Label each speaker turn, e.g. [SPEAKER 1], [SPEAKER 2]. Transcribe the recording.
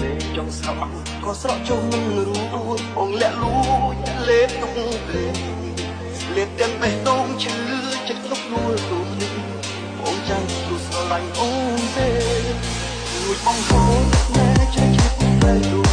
[SPEAKER 1] លេងចង់ស្ដាប់ក៏ស្រក់ជុំរួចបងលាក់លួចលេបទុកពេកលេបទាំងបេះដូងឈឺចិត្តគ្រប់នួលទូនេះបងចាំទូស្រឡាញ់អូនទេលួចបងហូរណែចេះចិត្តតែ